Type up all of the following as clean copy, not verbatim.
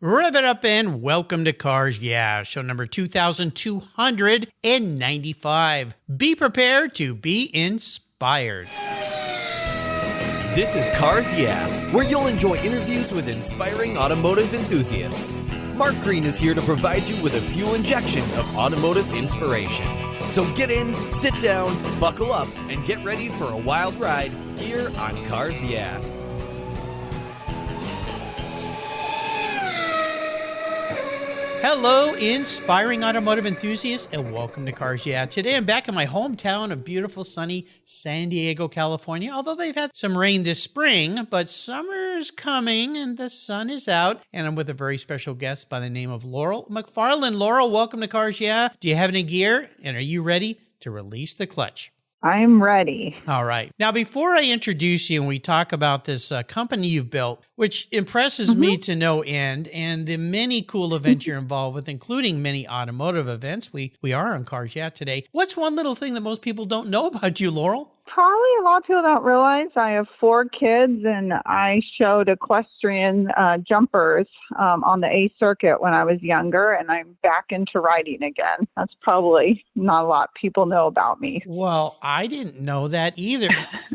Rev it up and welcome to Cars Yeah, show number 2295. Be prepared to be inspired. This is Cars Yeah, where you'll enjoy interviews with inspiring automotive enthusiasts. Mark Green is here to provide you with a fuel injection of automotive inspiration. So get in, sit down, buckle up, and get ready for a wild ride here on Cars Yeah. Hello, inspiring automotive enthusiasts, and welcome to Cars Yeah. Today I'm back in my hometown of beautiful, sunny San Diego, California. Although they've had some rain this spring, but summer's coming and the sun is out. And I'm with a very special guest by the name of Laurel McFarlane. Laurel, welcome to Cars Yeah. Do you have any gear? And are you ready to release the clutch? I'm ready. All right. Now, before I introduce you and we talk about this company you've built, which impresses me to no end, and the many cool events you're involved with, including many automotive events, we are on Cars Yeah today. What's one little thing that most people don't know about you, Laurel? Probably a lot of people don't realize I have 4 kids, and I showed equestrian jumpers on the A circuit when I was younger, and I'm back into riding again. That's probably not a lot people know about me. Well, I didn't know that either.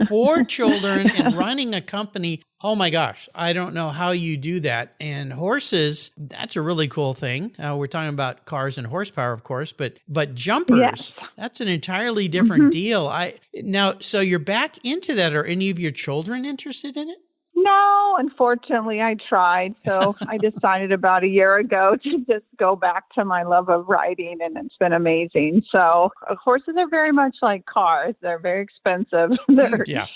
4 children and running a company. Oh my gosh, I don't know how you do that. And horses, that's a really cool thing. We're talking about cars and horsepower, of course, but jumpers, that's an entirely different deal. So you're back into that. Are any of your children interested in it? No, unfortunately, I tried. So I decided about a year ago to just go back to my love of riding, and it's been amazing. So horses are very much like cars. They're very expensive.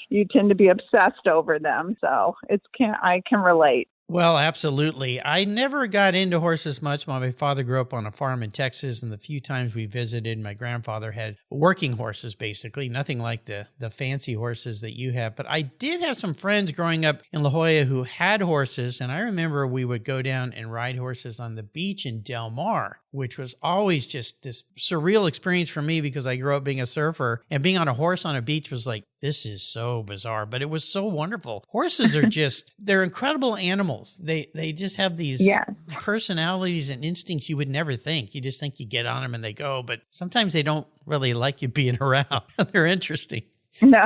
You tend to be obsessed over them. So I can relate. Well, absolutely. I never got into horses much. My father grew up on a farm in Texas, and the few times we visited, my grandfather had working horses, basically, nothing like the fancy horses that you have. But I did have some friends growing up in La Jolla who had horses, and I remember we would go down and ride horses on the beach in Del Mar, which was always just this surreal experience for me because I grew up being a surfer, and being on a horse on a beach was like, this is so bizarre, but it was so wonderful. Horses are they're incredible animals. They just have these personalities and instincts you would never think. You just think you get on them and they go, but sometimes they don't really like you being around. They're interesting. No,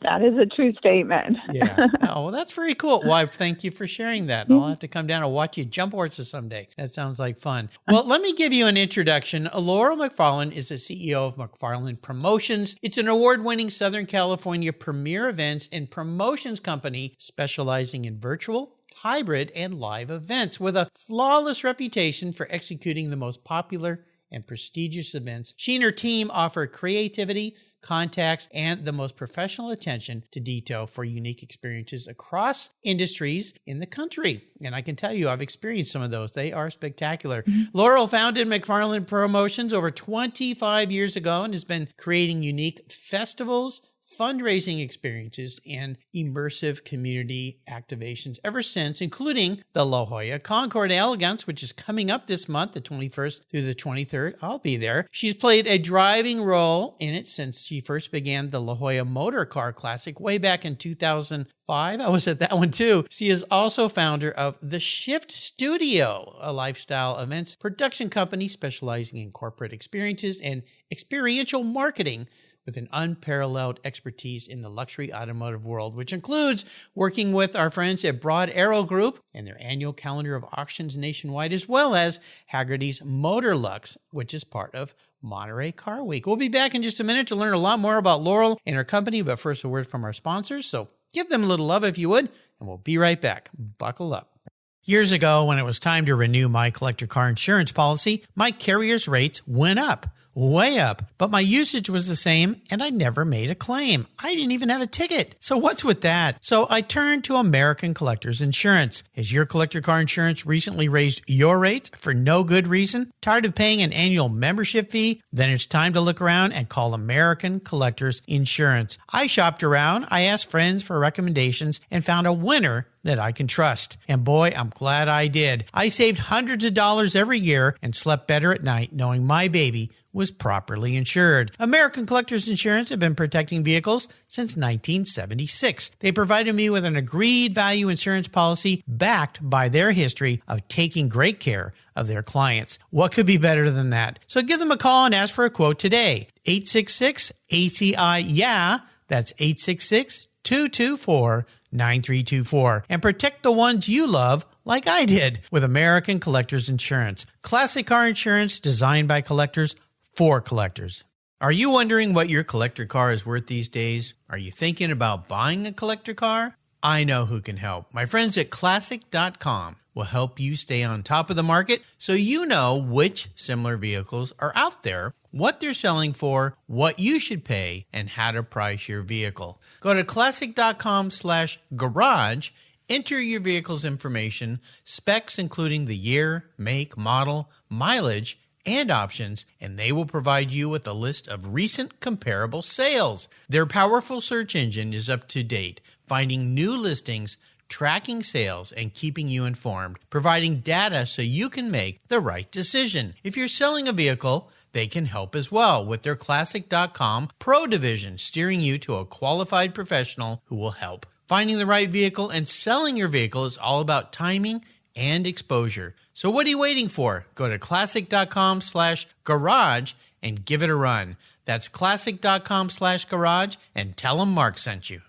that is a true statement. Yeah. Oh, well, that's very cool. Well, thank you for sharing that. I'll have to come down and watch you jump horses someday. That sounds like fun. Well, let me give you an introduction. Laurel McFarlane is the CEO of McFarlane Promotions. It's an award-winning Southern California premier events and promotions company specializing in virtual, hybrid, and live events with a flawless reputation for executing the most popular and prestigious events. She and her team offer creativity, contacts, and the most professional attention to detail for unique experiences across industries in the country. And I can tell you, I've experienced some of those. They are spectacular. Laurel founded McFarlane Promotions over 25 years ago and has been creating unique festivals, fundraising experiences, and immersive community activations ever since, including the La Jolla Concours Elegance, which is coming up this month, the 21st through the 23rd. I'll be there. She's played a driving role in it since she first began the La Jolla Motor Car Classic way back in 2005. I was at that one too. She is also founder of The Shift Studio, a lifestyle events production company specializing in corporate experiences and experiential marketing, with an unparalleled expertise in the luxury automotive world, which includes working with our friends at Broad Arrow Group and their annual calendar of auctions nationwide, as well as Hagerty's Motorlux, which is part of Monterey Car Week. We'll be back in just a minute to learn a lot more about Laurel and her company, but first a word from our sponsors. So give them a little love if you would, and we'll be right back. Buckle up. Years ago, when it was time to renew my collector car insurance policy, my carrier's rates went up. Way up, but my usage was the same and I never made a claim. I didn't even have a ticket. So what's with that? So I turned to American Collectors Insurance. Has your collector car insurance recently raised your rates for no good reason? Tired of paying an annual membership fee? Then it's time to look around and call American Collectors Insurance. I shopped around, I asked friends for recommendations, and found a winner that I can trust. And boy, I'm glad I did. I saved hundreds of dollars every year and slept better at night knowing my baby was properly insured. American Collectors Insurance have been protecting vehicles since 1976. They provided me with an agreed value insurance policy backed by their history of taking great care of their clients. What could be better than that? So give them a call and ask for a quote today. 866-ACI-YEAH. That's 866-224-9324. And protect the ones you love like I did with American Collectors Insurance. Classic car insurance designed by collectors for collectors. Are you wondering what your collector car is worth these days? Are you thinking about buying a collector car? I know who can help. My friends at Classic.com will help you stay on top of the market so you know which similar vehicles are out there, what they're selling for, what you should pay, and how to price your vehicle. Go to Classic.com/garage, enter your vehicle's information, specs including the year, make, model, mileage, and options, and they will provide you with a list of recent comparable sales. Their powerful search engine is up to date, finding new listings, tracking sales, and keeping you informed, providing data so you can make the right decision. If you're selling a vehicle, they can help as well with their Classic.com Pro Division, steering you to a qualified professional who will help. Finding the right vehicle and selling your vehicle is all about timing and exposure. So what are you waiting for? Go to Classic.com/garage and give it a run. That's Classic.com/garage and tell them Mark sent you.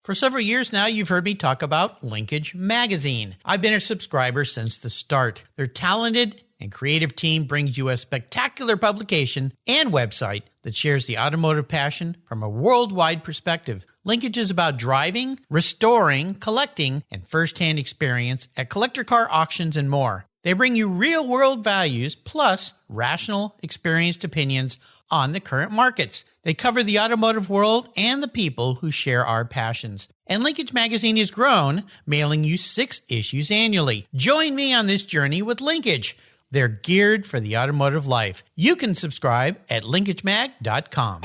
For several years now, you've heard me talk about Linkage Magazine. I've been a subscriber since the start. Their talented and creative team brings you a spectacular publication and website that shares the automotive passion from a worldwide perspective. Linkage is about driving, restoring, collecting, and first-hand experience at collector car auctions and more. They bring you real-world values plus rational, experienced opinions on the current markets. They cover the automotive world and the people who share our passions. And Linkage Magazine has grown, mailing you 6 issues annually. Join me on this journey with Linkage. They're geared for the automotive life. You can subscribe at linkagemag.com.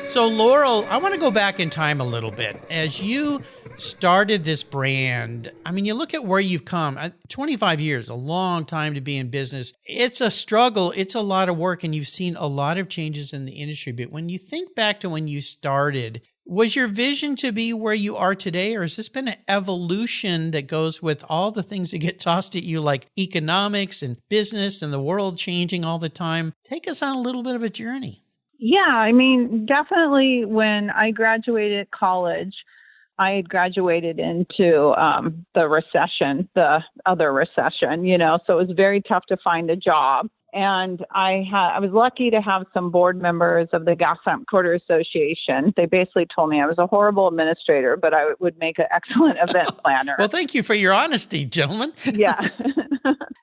So Laurel, I want to go back in time a little bit. As you started this brand, I mean, you look at where you've come. 25 years, a long time to be in business. It's a struggle. It's a lot of work, and you've seen a lot of changes in the industry. But when you think back to when you started, was your vision to be where you are today, or has this been an evolution that goes with all the things that get tossed at you, like economics and business and the world changing all the time? Take us on a little bit of a journey. Yeah, I mean, definitely when I graduated college, I had graduated into the recession, the other recession, so it was very tough to find a job. And I was lucky to have some board members of the Gas Lamp Quarter Association. They basically told me I was a horrible administrator, but I would make an excellent event planner. Well, thank you for your honesty, gentlemen. Yeah.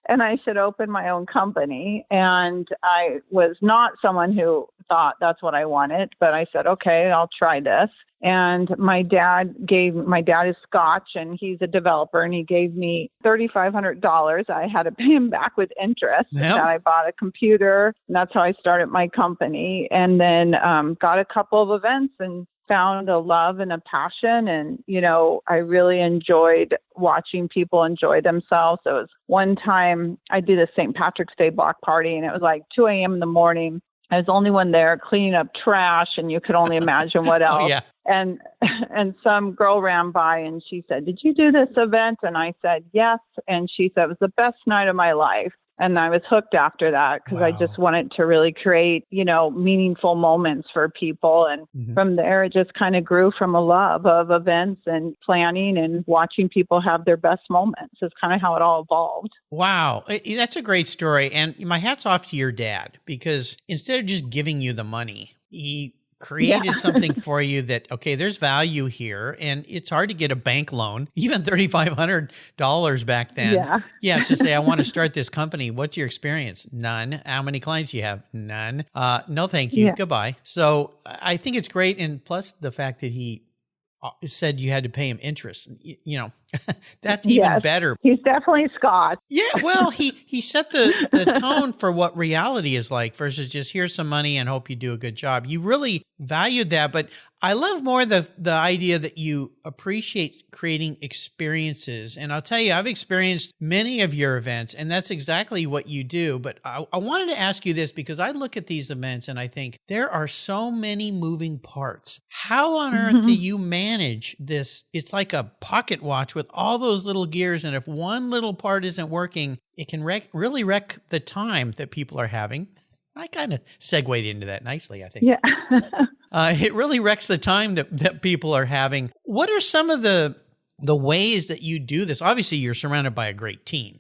And I should open my own company. And I was not someone who thought that's what I wanted, but I said, okay, I'll try this. And my dad is Scotch and he's a developer, and he gave me $3,500. I had to pay him back with interest. Yep. And I bought a computer, and that's how I started my company. And then got a couple of events and found a love and a passion. And, I really enjoyed watching people enjoy themselves. So it was one time I did a St. Patrick's Day block party, and it was like 2 a.m. in the morning. I was the only one there cleaning up trash, and you could only imagine what else. Oh, yeah. And some girl ran by and she said, "Did you do this event?" And I said, "Yes." And she said, "It was the best night of my life." And I was hooked after that because I just wanted to really create, meaningful moments for people. And from there, it just kind of grew from a love of events and planning and watching people have their best moments. Is kind of how it all evolved. Wow. That's a great story. And my hat's off to your dad, because instead of just giving you the money, he created something for you that, okay, there's value here, and it's hard to get a bank loan, even $3,500 back then. Yeah. To say, I want to start this company. What's your experience? None. How many clients you have? None. No, thank you. Goodbye. So I think it's great. And plus the fact that he said you had to pay him interest, That's even Yes, better. he's definitely Scotch. Yeah, well, he set the tone for what reality is like versus just here's some money and hope you do a good job. You really valued that, but I love more the idea that you appreciate creating experiences. And I'll tell you, I've experienced many of your events, and that's exactly what you do. But I wanted to ask you this because I look at these events and I think there are so many moving parts. How on earth do you manage this? It's like a pocket watch with all those little gears, and if one little part isn't working, it can really wreck the time that people are having. I kind of segued into that nicely, I think. Yeah. It really wrecks the time that people are having. What are some of the ways that you do this? Obviously, you're surrounded by a great team.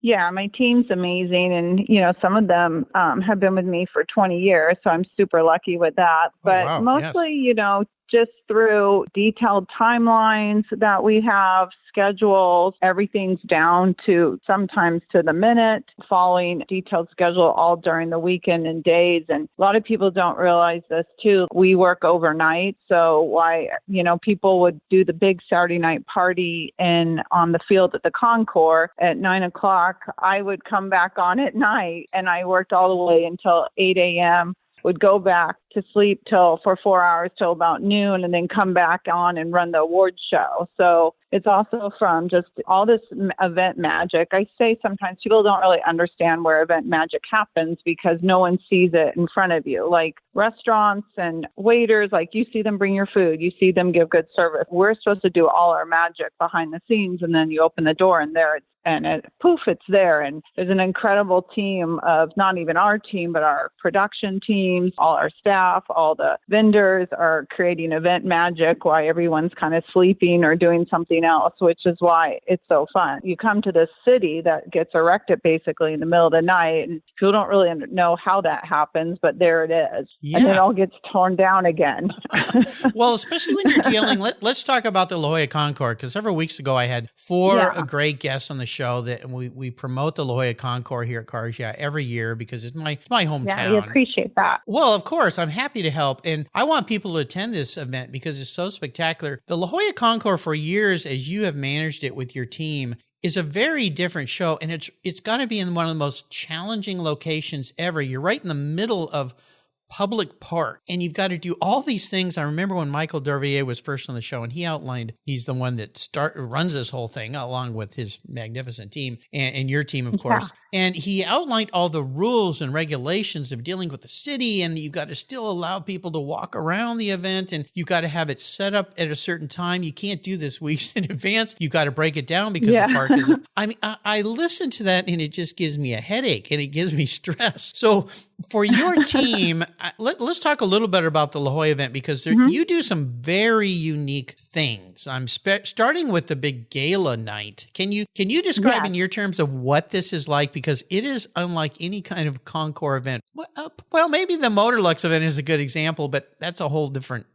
Yeah, my team's amazing. And, some of them have been with me for 20 years. So I'm super lucky with that. But wow. mostly, Yes. Just through detailed timelines that we have, schedules, everything's down to sometimes to the minute, following detailed schedule all during the weekend and days. And a lot of people don't realize this too. We work overnight. So people would do the big Saturday night party on the field at the Concours at 9:00. I would come back on at night, and I worked all the way until 8 a.m. would go back to sleep for 4 hours till about noon, and then come back on and run the awards show. So it's also from just all this event magic. I say sometimes people don't really understand where event magic happens because no one sees it in front of you. Like restaurants and waiters, like you see them bring your food, you see them give good service. We're supposed to do all our magic behind the scenes, and then you open the door and there it's there. And there's an incredible team of not even our team, but our production teams, all our staff, all the vendors are creating event magic while everyone's kind of sleeping or doing something else, which is why it's so fun. You come to this city that gets erected basically in the middle of the night, and people don't really know how that happens, but there it is. Yeah. And it all gets torn down again. Well, especially when you're dealing, let's talk about the La Jolla Concours, because several weeks ago I had four great guests on the show that we promote the La Jolla Concours here at Cars Yeah every year because it's my hometown. Yeah, we appreciate that. Well, of course, I'm happy to help. And I want people to attend this event because it's so spectacular. The La Jolla Concours, for years, as you have managed it with your team, is a very different show. And it's got to be in one of the most challenging locations ever. You're right in the middle of public park, and you've got to do all these things. I remember when Michael Dervier was first on the show, and he outlined, he's the one that runs this whole thing along with his magnificent team and your team, of course. And he outlined all the rules and regulations of dealing with the city, and you've got to still allow people to walk around the event, and you've got to have it set up at a certain time. You can't do this weeks in advance. You've got to break it down because the park is, I listen to that and it just gives me a headache and it gives me stress. So for your team, let's talk a little bit about the La Jolla event because you do some very unique things. I'm starting with the big gala night. Can you describe in your terms of what this is like? Because it is unlike any kind of Concours event. Well, maybe the Motorlux event is a good example, but that's a whole different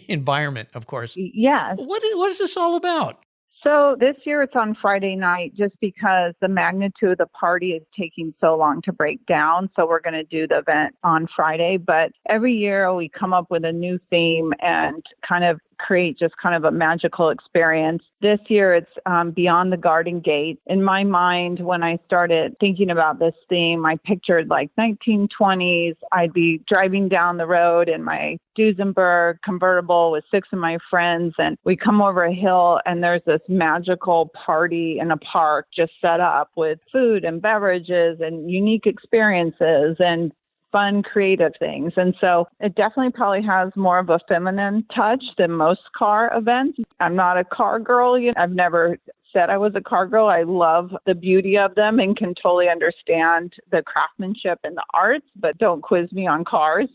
environment, of course. Yes. What is this all about? So this year it's on Friday night just because the magnitude of the party is taking so long to break down. So we're going to do the event on Friday. But every year we come up with a new theme and kind of create just kind of a magical experience. This year it's Beyond the Garden Gate. In my mind, when I started thinking about this theme, I pictured like 1920s. I'd be driving down the road in my Duesenberg convertible with 6 of my friends, and we come over a hill and there's this magical party in a park just set up with food and beverages and unique experiences and fun, creative things. And so it definitely probably has more of a feminine touch than most car events. I'm not a car girl. I've never said I was a car girl. I love the beauty of them and can totally understand the craftsmanship and the arts, but don't quiz me on cars,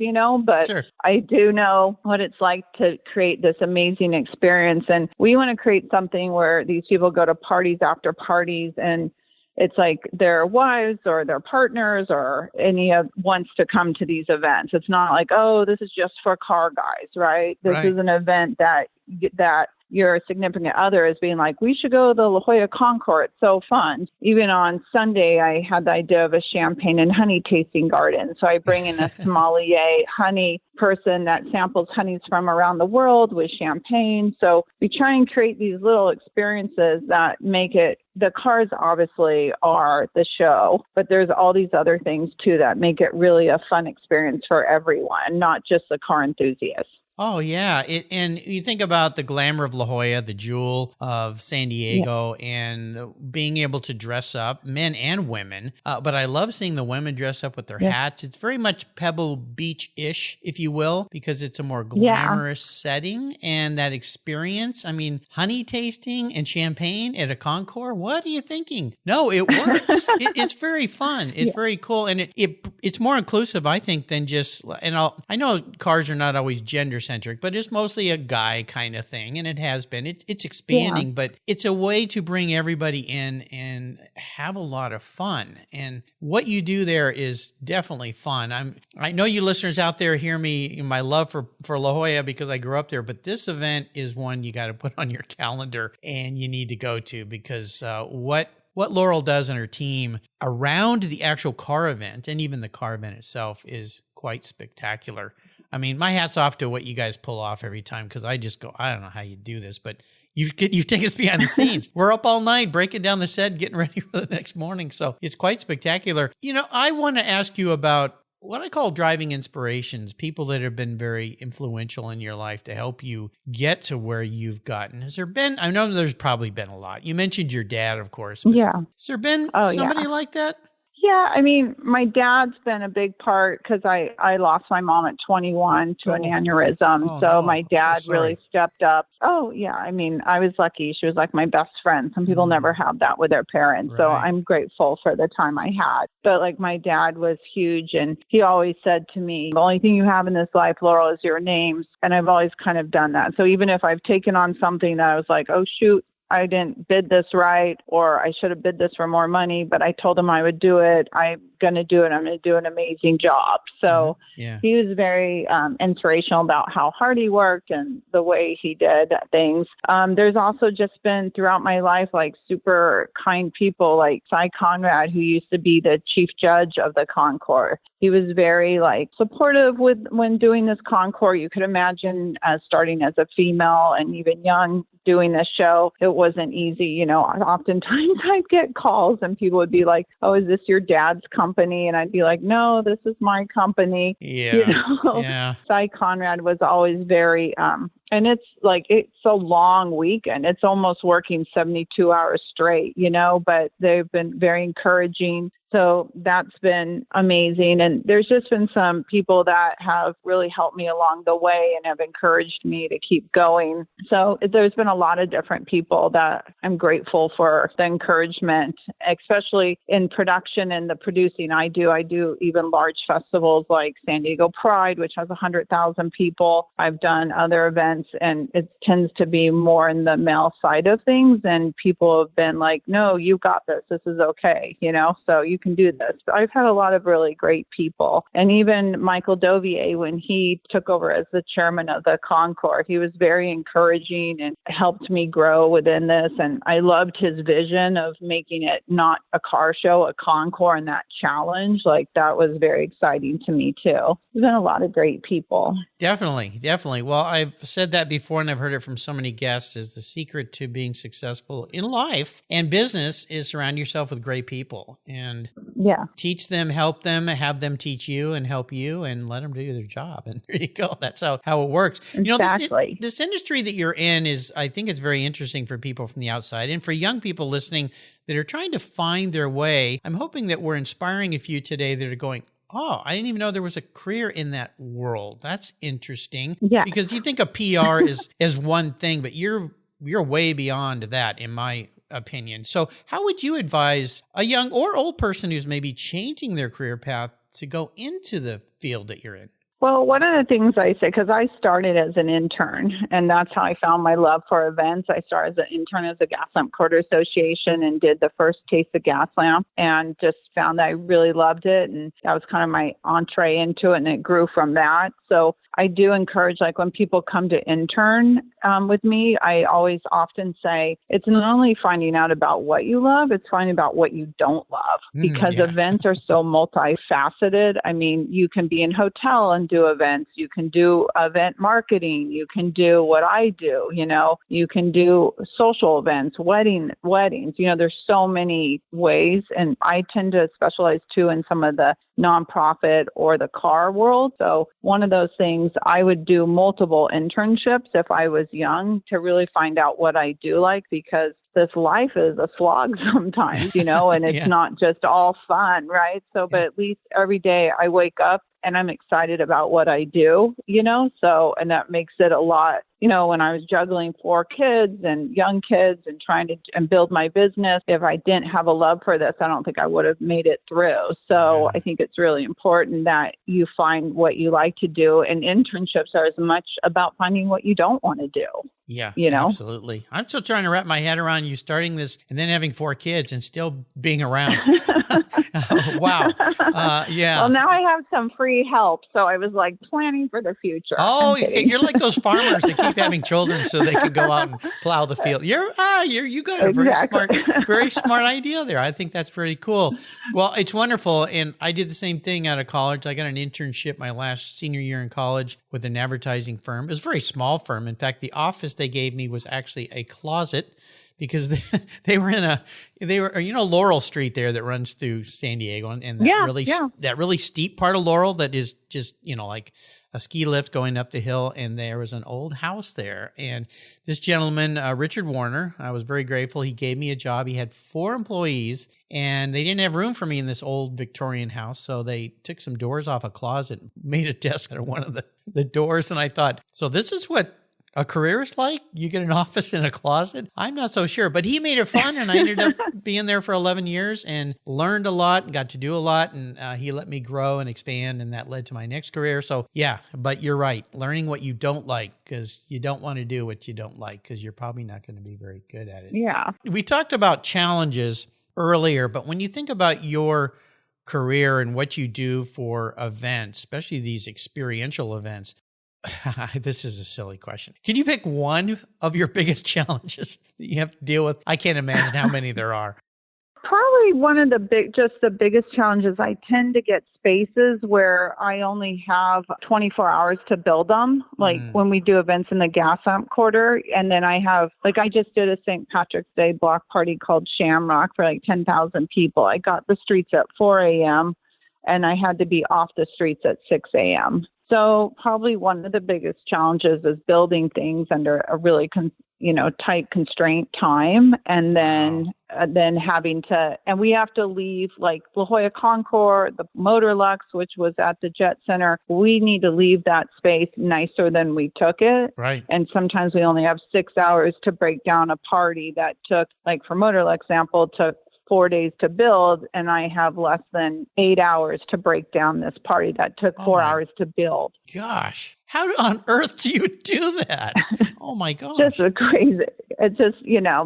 but Sure. I do know what it's like to create this amazing experience. And we want to create something where these people go to parties after parties and it's like their wives or their partners or wants to come to these events. It's not like, oh, this is just for car guys, right? This is an event that your significant other as being like, we should go to the La Jolla Concours. It's so fun. Even on Sunday, I had the idea of a champagne and honey tasting garden. So I bring in a sommelier honey person that samples honeys from around the world with champagne. So we try and create these little experiences that make it, the cars obviously are the show, but there's all these other things too that make it really a fun experience for everyone, not just the car enthusiasts. Oh, yeah. And you think about the glamour of La Jolla, the jewel of San Diego, and being able to dress up, men and women. But I love seeing the women dress up with their hats. It's very much Pebble Beach-ish, if you will, because it's a more glamorous setting and that experience. I mean, honey tasting and champagne at a Concours, what are you thinking? No, it works. It's very fun. It's very cool. And it's more inclusive, I think, than just, and I know cars are not always gender centric, but it's mostly a guy kind of thing, and it has been. It's expanding, but it's a way to bring everybody in and have a lot of fun. And what you do there is definitely fun. I know you listeners out there hear me, my love for La Jolla because I grew up there, but this event is one you got to put on your calendar and you need to go to because what Laurel does and her team around the actual car event and even the car event itself is quite spectacular. I mean, my hat's off to what you guys pull off every time because I just go, I don't know how you do this, but you've taken us behind the scenes. We're up all night breaking down the set, getting ready for the next morning. So it's quite spectacular. You know, I want to ask you about what I call driving inspirations, people that have been very influential in your life to help you get to where you've gotten. Has there been, I know there's probably been a lot. You mentioned your dad, of course. But has there been somebody like that? Yeah, I mean, my dad's been a big part because I lost my mom at 21 to an aneurysm. My dad really stepped up. Oh, yeah. I mean, I was lucky. She was like my best friend. Some people never have that with their parents. Right. So I'm grateful for the time I had. But like my dad was huge. And he always said to me, the only thing you have in this life, Laurel, is your names. And I've always kind of done that. So even if I've taken on something that I was like, oh, shoot, I didn't bid this right, or I should have bid this for more money, but I told him I would do it. I'm going to do it. I'm going to do an amazing job. So he was very inspirational about how hard he worked and the way he did things. There's also just been throughout my life, like super kind people like Cy Conrad, who used to be the chief judge of the Concours. He was very like supportive when doing this Concours. You could imagine starting as a female and even young doing this show. It wasn't easy. You know, oftentimes I'd get calls and people would be like, oh, is this your dad's company? And I'd be like, no, this is my company. Yeah. You know? Cy Conrad was always very, and it's a long weekend. It's almost working 72 hours straight, you know, but they've been very encouraging. So that's been amazing. And there's just been some people that have really helped me along the way and have encouraged me to keep going. So there's been a lot of different people that I'm grateful for the encouragement, especially in production and the producing I do even large festivals like San Diego Pride, which has 100,000 people. I've done other events and it tends to be more in the male side of things. And people have been like, no, you got this. This is okay. You know, so you can do this. But I've had a lot of really great people. And even Michael Dovier, when he took over as the chairman of the Concours, he was very encouraging and helped me grow within this. And I loved his vision of making it not a car show, a Concours, and that challenge. Like that was very exciting to me too. There's been a lot of great people. Definitely. Well, I've said that before and I've heard it from so many guests is the secret to being successful in life and business is surround yourself with great people and teach them, help them, have them teach you and help you and let them do their job. And there you go. That's how it works. Exactly. You know, this industry that you're in is, I think it's very interesting for people from the outside and for young people listening that are trying to find their way. I'm hoping that we're inspiring a few today that are going, oh, I didn't even know there was a career in that world. That's interesting. Yeah. Because you think of PR is one thing, but you're way beyond that, in my opinion. So how would you advise a young or old person who's maybe changing their career path to go into the field that you're in? Well, one of the things I say, because I started as an intern, and that's how I found my love for events. I started as an intern as a Gas Lamp Quarter Association and did the first Taste of Gas Lamp and just found that I really loved it. And that was kind of my entree into it, and it grew from that. So I do encourage, like when people come to intern, with me. I always often say it's not only finding out about what you love, it's finding out what you don't love, because events are so multifaceted. I mean, you can be in hotel and do events. You can do event marketing. You can do what I do, you can do social events, weddings. There's so many ways. And I tend to specialize too in some of the nonprofit or the car world. So one of those things, I would do multiple internships if I was young to really find out what I do like, because this life is a slog sometimes, and it's not just all fun, right? So, but at least every day I wake up and I'm excited about what I do, and that makes it a lot. When I was juggling 4 kids and young kids and trying to build my business, if I didn't have a love for this, I don't think I would have made it through. So I think it's really important that you find what you like to do. And internships are as much about finding what you don't want to do. Yeah, absolutely. I'm still trying to wrap my head around you starting this and then having 4 kids and still being around. Wow. Yeah. Well, now I have some free help. So I was like planning for the future. Oh, you're like those farmers that keep having children so they can go out and plow the field. You got a very smart idea there. I think that's pretty cool. Well, it's wonderful. And I did the same thing out of college. I got an internship my last senior year in college with an advertising firm. It was a very small firm. In fact, the office they gave me was actually a closet, because they were Laurel Street there that runs through San Diego, and that really steep part of Laurel that is just like a ski lift going up the hill, and there was an old house there. And this gentleman, Richard Warner, I was very grateful. He gave me a job. He had 4 employees, and they didn't have room for me in this old Victorian house, so they took some doors off a closet and made a desk under one of the doors. And I thought, so this is what a career is like? You get an office in a closet? I'm not so sure, but he made it fun, and I ended up being there for 11 years and learned a lot and got to do a lot, and he let me grow and expand, and that led to my next career. So yeah, but you're right. Learning what you don't like, because you don't want to do what you don't like, because you're probably not going to be very good at it. Yeah. We talked about challenges earlier, but when you think about your career and what you do for events, especially these experiential events, this is a silly question. Can you pick one of your biggest challenges that you have to deal with? I can't imagine how many there are. Probably one of the biggest challenges. I tend to get spaces where I only have 24 hours to build them. Like when we do events in the gas amp quarter, and then I just did a St. Patrick's Day block party called Shamrock for like 10,000 people. I got the streets at 4 a.m. and I had to be off the streets at 6 a.m. So probably one of the biggest challenges is building things under a really, tight constraint time. And then having to, and we have to leave like Jolla Concours, the Motorlux, which was at the Jet Center. We need to leave that space nicer than we took it. Right. And sometimes we only have 6 hours to break down a party that took, like for Motorlux example, took 4 days to build, and I have less than 8 hours to break down this party that took 4 hours to build. Gosh, how on earth do you do that? Oh my gosh. Just a crazy. It's just,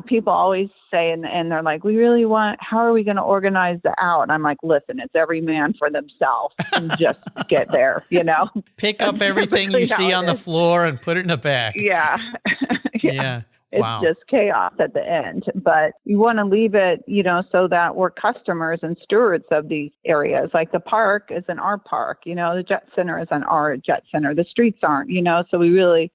people always say, and they're like, how are we going to organize the out? And I'm like, listen, it's every man for themselves, and just get there, Pick up everything you see on the floor and put it in a bag. Yeah. Yeah. It's just chaos at the end, but you want to leave it, so that we're customers and stewards of these areas. Like the park isn't our park, the Jet Center isn't our Jet Center. The streets aren't, so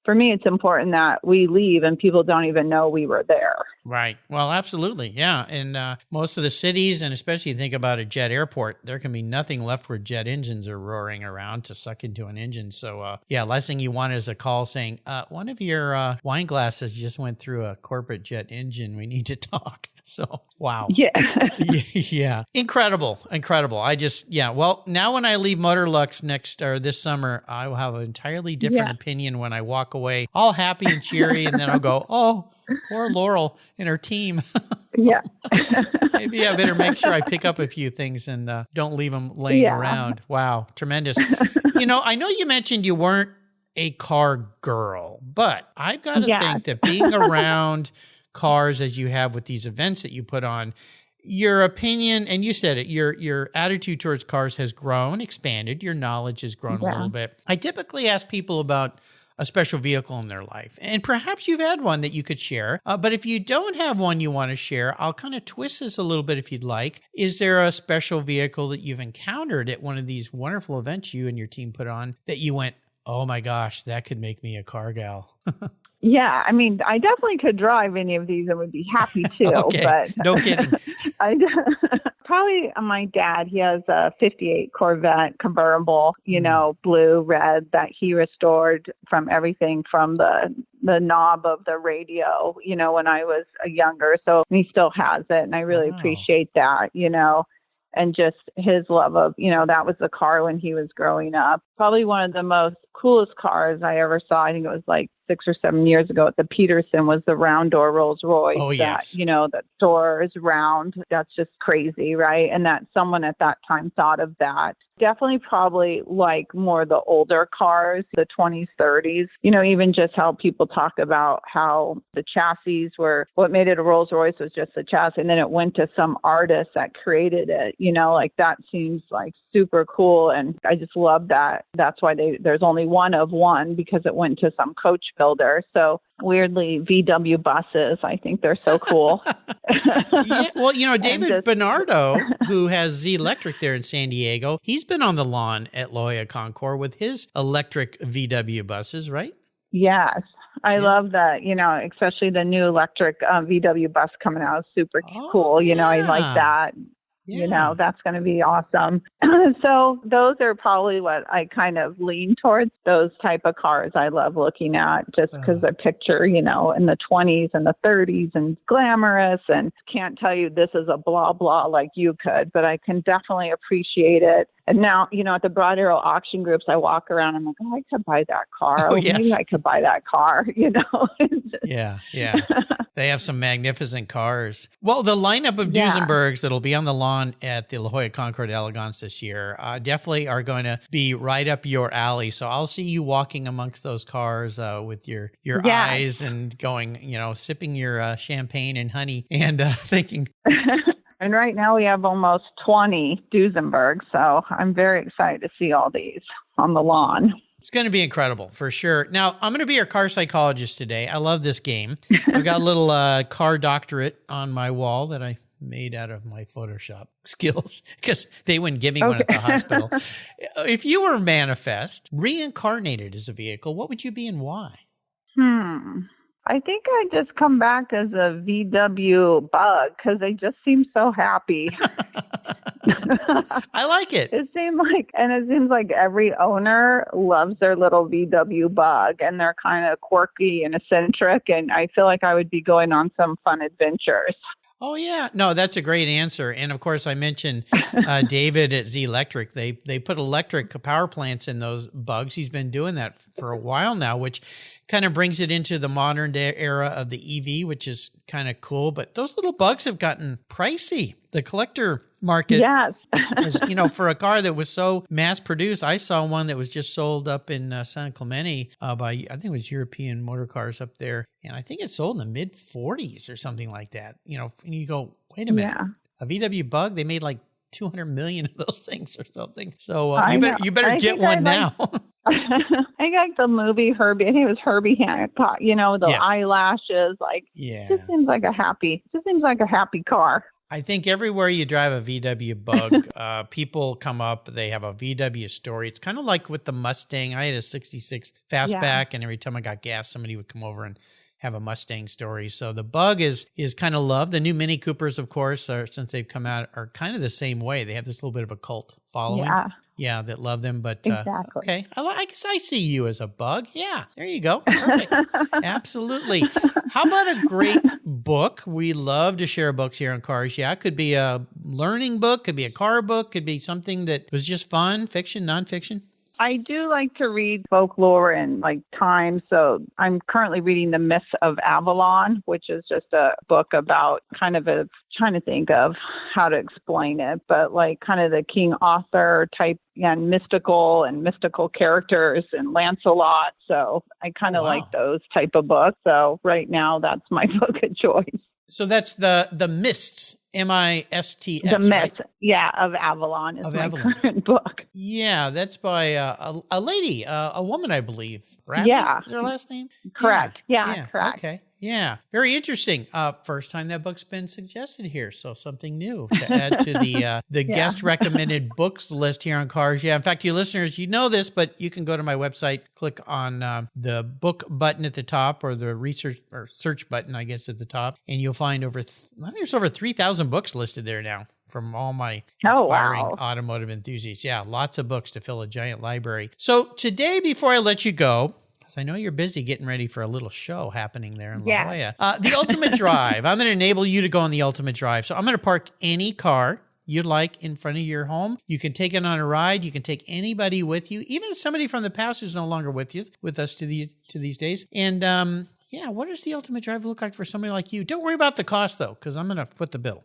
for me, it's important that we leave and people don't even know we were there. Right. Well, absolutely. Yeah. And most of the cities, and especially you think about a jet airport, there can be nothing left where jet engines are roaring around to suck into an engine. So last thing you want is a call saying, one of your wine glasses just went through a corporate jet engine. We need to talk. So, wow. Yeah. Yeah. Incredible. Well, now when I leave Motorlux this summer, I will have an entirely different opinion when I walk away, all happy and cheery. And then I'll go, oh, poor Laurel and her team. Yeah. Maybe I better make sure I pick up a few things and don't leave them laying around. Wow. Tremendous. I know you mentioned you weren't a car girl, but I've got to think that being around cars as you have with these events that you put on, your opinion, and you said it, your attitude towards cars has grown, expanded, your knowledge has grown a little bit. I typically ask people about a special vehicle in their life. And perhaps you've had one that you could share. But if you don't have one you want to share, I'll kind of twist this a little bit if you'd like. Is there a special vehicle that you've encountered at one of these wonderful events you and your team put on that you went, oh my gosh, that could make me a car gal? Yeah, I mean, I definitely could drive any of these and would be happy to. Okay, but no kidding. Probably my dad, he has a 58 Corvette convertible, blue, red, that he restored from everything from the knob of the radio, when I was younger. So he still has it. And I really appreciate that, and just his love of, that was the car when he was growing up. Probably one of the most coolest cars I ever saw. I think it was like 6 or 7 years ago at the Peterson, was the round door Rolls Royce. Oh, yes. That door is round. That's just crazy, right? And that someone at that time thought of that. Definitely probably like more the older cars, the 20s, 30s, even just how people talk about how the chassis were, what made it a Rolls Royce was just the chassis. And then it went to some artist that created it, like that seems like super cool. And I just love that. That's why there's only one of one, because it went to some coach builder. So weirdly, VW buses, I think they're so cool. Yeah, well, David Bernardo, who has Z Electric there in San Diego, he's been on the lawn at Jolla Concours with his electric VW buses, right? Yes. I love that, especially the new electric VW bus coming out is super cool. I like that. Yeah. That's going to be awesome. So those are probably what I kind of lean towards, those type of cars I love looking at, just because the picture, in the 20s and the 30s and glamorous, and can't tell you this is a blah, blah like you could, but I can definitely appreciate it. And now, at the Broad Arrow auction groups, I walk around, I'm like, I could buy that car. Maybe I could buy that car, Yeah. They have some magnificent cars. Well, the lineup of Duesenbergs that'll be on the lawn at the La Jolla Concours d'Elegance this year definitely are going to be right up your alley. So I'll see you walking amongst those cars with your eyes and going, sipping your champagne and honey and thinking... And right now we have almost 20 Duesenbergs, so I'm very excited to see all these on the lawn. It's going to be incredible, for sure. Now, I'm going to be your car psychologist today. I love this game. I've got a little car doctorate on my wall that I made out of my Photoshop skills because they wouldn't give me one at the hospital. If you were manifest, reincarnated as a vehicle, what would you be and why? I think I just come back as a VW bug because they just seem so happy. I like it. It seems like every owner loves their little VW bug, and they're kind of quirky and eccentric, and I feel like I would be going on some fun adventures. Oh, yeah. No, that's a great answer. And of course, I mentioned David at Z Electric. They put electric power plants in those bugs. He's been doing that for a while now, which kind of brings it into the modern day era of the EV, which is kind of cool. But those little bugs have gotten pricey. The collector market, is, for a car that was so mass produced. I saw one that was just sold up in San Clemente by, I think it was European Motor Cars up there. And I think it sold in the mid 40s or something like that. And you go, wait a minute, a VW Bug, they made like 200 million of those things or something. So you better get one now. I like the movie Herbie. I think it was Herbie Hancock, the eyelashes, just seems like a happy car. I think everywhere you drive a VW Bug, people come up, they have a VW story. It's kind of like with the Mustang. I had a 66 Fastback, and every time I got gas, somebody would come over and have a Mustang story. So the Bug is kind of loved. The new Mini Coopers, of course, since they've come out, are kind of the same way. They have this little bit of a cult following. Yeah, that love them. But exactly. Okay, I guess I see you as a Bug. Yeah, there you go. Perfect. Absolutely. How about a great book? We love to share books here on Cars. Yeah, it could be a learning book, could be a car book, could be something that was just fun, fiction, nonfiction. I do like to read folklore and time. So I'm currently reading The Myths of Avalon, which is just a book about trying to think of how to explain it, but kind of the King Arthur type and mystical characters and Lancelot. So I kind of like those type of books. So right now that's my book of choice. So that's the Mists, Mists, The Myth, right? yeah, of Avalon is Of my Avalon. current book. Yeah, that's by a lady, a woman, I believe. Bradley Yeah. is her last name? Correct. Yeah, Yeah. correct. Okay. Yeah. Very interesting. First time that book's been suggested here. So something new to add to the Yeah. guest recommended books list here on Cars. Yeah. In fact, you listeners, you know this, but you can go to my website, click on the book button at the top or the research or search button, I guess, at the top, and you'll find I think there's over 3,000 books listed there now from all my inspiring automotive enthusiasts. Yeah, lots of books to fill a giant library. So today, before I let you go, because I know you're busy getting ready for a little show happening there in La Jolla, the Ultimate Drive. I'm going to enable you to go on the Ultimate Drive. So I'm going to park any car you'd like in front of your home. You can take it on a ride. You can take anybody with you, even somebody from the past who's no longer with us to these days. And what does the Ultimate Drive look like for somebody like you? Don't worry about the cost though, because I'm going to foot the bill.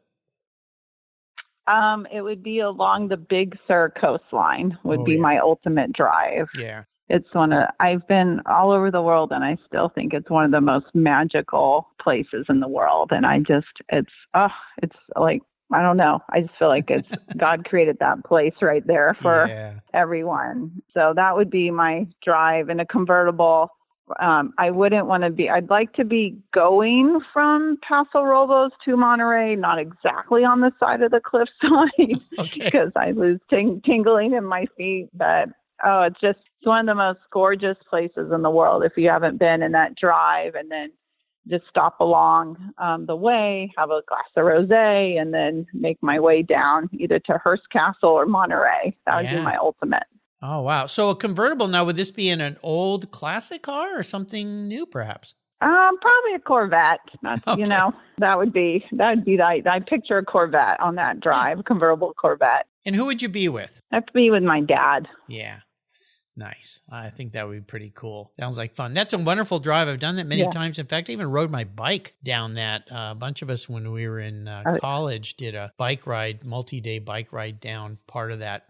It would be along the Big Sur coastline would be my ultimate drive. Yeah. It's I've been all over the world and I still think it's one of the most magical places in the world. And it's like, I don't know. I just feel like it's God created that place right there for everyone. So that would be my drive in a convertible. I'd like to be going from Paso Robles to Monterey, not exactly on the side of the cliffside because I lose tingling in my feet. But, it's one of the most gorgeous places in the world. If you haven't been in that drive, and then just stop along the way, have a glass of rosé, and then make my way down either to Hearst Castle or Monterey. That would be my ultimate. Oh, wow. So a convertible now, would this be in an old classic car or something new perhaps? Probably a Corvette. I'd picture a Corvette on that drive, a convertible Corvette. And who would you be with? I'd be with my dad. Yeah. Nice. I think that would be pretty cool. Sounds like fun. That's a wonderful drive. I've done that many times. In fact, I even rode my bike down that. A bunch of us, when we were in college, did a bike ride, multi-day bike ride down part of that,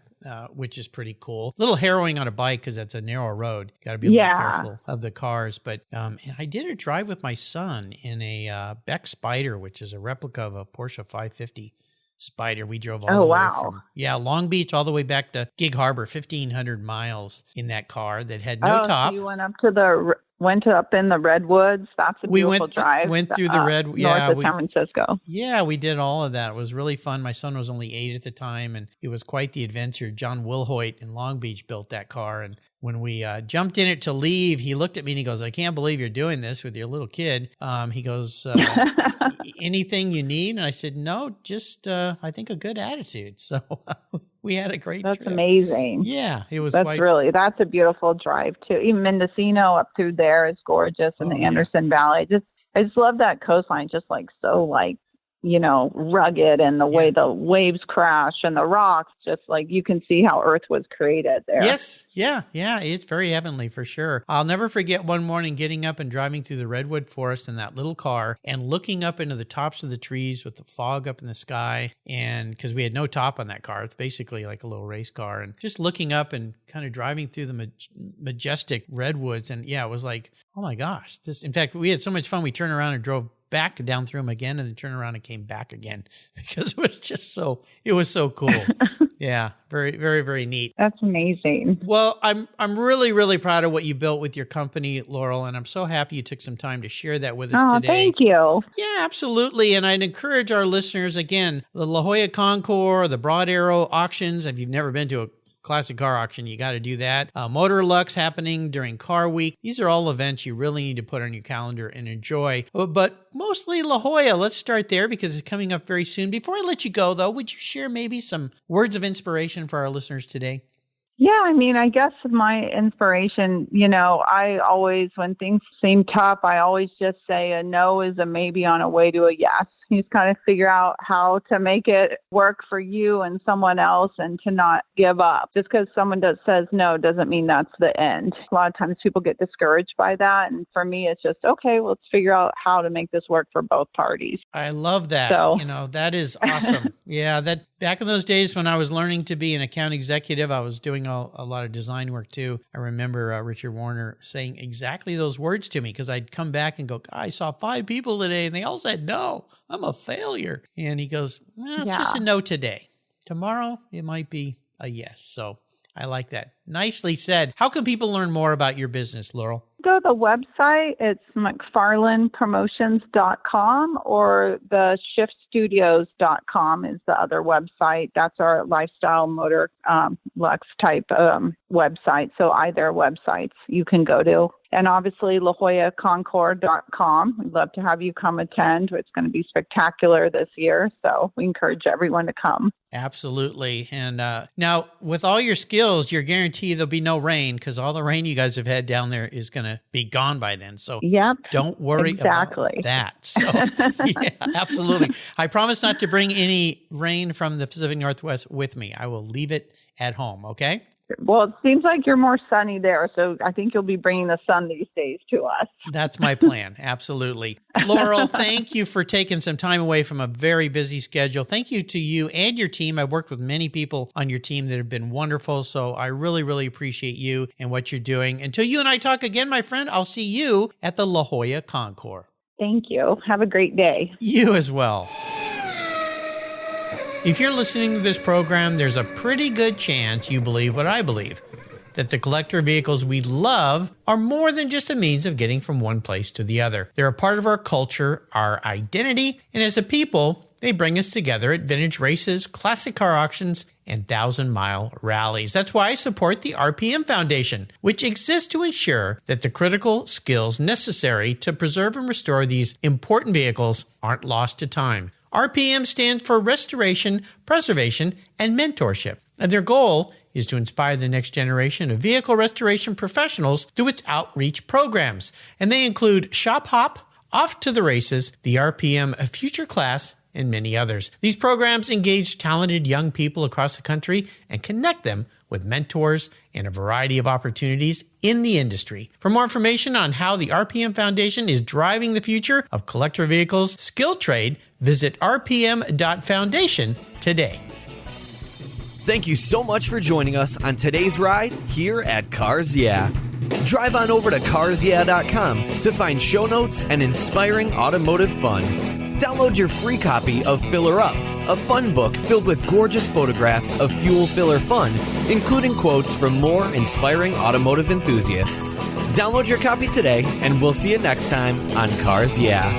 which is pretty cool. A little harrowing on a bike because that's a narrow road. Got to be a little careful of the cars. But and I did a drive with my son in a Beck Spider, which is a replica of a Porsche 550 Spider. We drove all the way from Long Beach all the way back to Gig Harbor, 1,500 miles in that car that had no top. So you went up in the redwoods. That's a beautiful drive. Went through the north of San Francisco. Yeah, we did all of that. It was really fun. My son was only 8 at the time, and it was quite the adventure. John Wilhoit in Long Beach built that car, and when we jumped in it to leave, he looked at me and he goes, "I can't believe you're doing this with your little kid." He goes, "Anything you need?" And I said, "No, just I think a good attitude." So we had a great trip. That's amazing. Yeah, it was. That's a beautiful drive too. Even Mendocino up through there is gorgeous, in the Anderson Valley. I just love that coastline. Just rugged, and the way the waves crash and the rocks, just like you can see how Earth was created there. Yes. Yeah. It's very heavenly for sure. I'll never forget one morning getting up and driving through the redwood forest in that little car and looking up into the tops of the trees with the fog up in the sky. And because we had no top on that car, it's basically like a little race car, and just looking up and kind of driving through the majestic redwoods. And it was like, oh my gosh, in fact, we had so much fun. We turned around and drove back down through them again, and then turned around and came back again because it was so cool. Yeah. Very, very, very neat. That's amazing. Well, I'm really, really proud of what you built with your company, Laurel, and I'm so happy you took some time to share that with us today. Thank you. Yeah, absolutely. And I'd encourage our listeners, again, the La Jolla Concours, the Broad Arrow auctions. If you've never been to a classic car auction, you got to do that. Motorlux happening during Car Week. These are all events you really need to put on your calendar and enjoy. But mostly La Jolla. Let's start there because it's coming up very soon. Before I let you go, though, would you share maybe some words of inspiration for our listeners today? Yeah, I guess my inspiration, I always, when things seem tough, I always just say a no is a maybe on a way to a yes. You just kind of figure out how to make it work for you and someone else and to not give up. Just because someone says no doesn't mean that's the end. A lot of times people get discouraged by that. And for me, it's just, okay, well, let's figure out how to make this work for both parties. I love that. So, that is awesome. Yeah, that back in those days when I was learning to be an account executive, I was doing a lot of design work too. I remember Richard Warner saying exactly those words to me because I'd come back and go, I saw 5 people today and they all said, no, I'm a failure. And he goes, it's just a no today. Tomorrow, it might be a yes. So I like that. Nicely said. How can people learn more about your business, Laurel? Go to the website. It's McFarlanePromotions.com or the ShiftStudios.com is the other website. That's our lifestyle Motorlux type website. So either websites you can go to. And obviously, LaJollaConcours.com. We'd love to have you come attend. It's going to be spectacular this year. So we encourage everyone to come. Absolutely. And now, with all your skills, you're guaranteed there'll be no rain because all the rain you guys have had down there is going to be gone by then. So don't worry about that. So, yeah, absolutely. I promise not to bring any rain from the Pacific Northwest with me. I will leave it at home, okay? Well, it seems like you're more sunny there, so I think you'll be bringing the sun these days to us. That's my plan. Absolutely. Laurel, thank you for taking some time away from a very busy schedule. Thank you to you and your team. I've worked with many people on your team that have been wonderful, so I really, really appreciate you and what you're doing. Until you and I talk again, my friend, I'll see you at the La Jolla Concours. Thank you. Have a great day. You as well. If you're listening to this program, there's a pretty good chance you believe what I believe, that the collector vehicles we love are more than just a means of getting from one place to the other. They're a part of our culture, our identity, and as a people, they bring us together at vintage races, classic car auctions, and 1,000-mile rallies. That's why I support the RPM Foundation, which exists to ensure that the critical skills necessary to preserve and restore these important vehicles aren't lost to time. RPM stands for Restoration, Preservation, and Mentorship, and their goal is to inspire the next generation of vehicle restoration professionals through its outreach programs. And they include Shop Hop, Off to the Races, the RPM Future Class, and many others. These programs engage talented young people across the country and connect them with mentors and a variety of opportunities in the industry. For more information on how the RPM Foundation is driving the future of collector vehicles skill trade, visit rpm.foundation today. Thank you so much for joining us on today's ride here at Cars Yeah. Drive on over to carsyeah.com to find show notes and inspiring automotive fun. Download your free copy of Filler Up, a fun book filled with gorgeous photographs of fuel filler fun, including quotes from more inspiring automotive enthusiasts. Download your copy today, and we'll see you next time on Cars Yeah.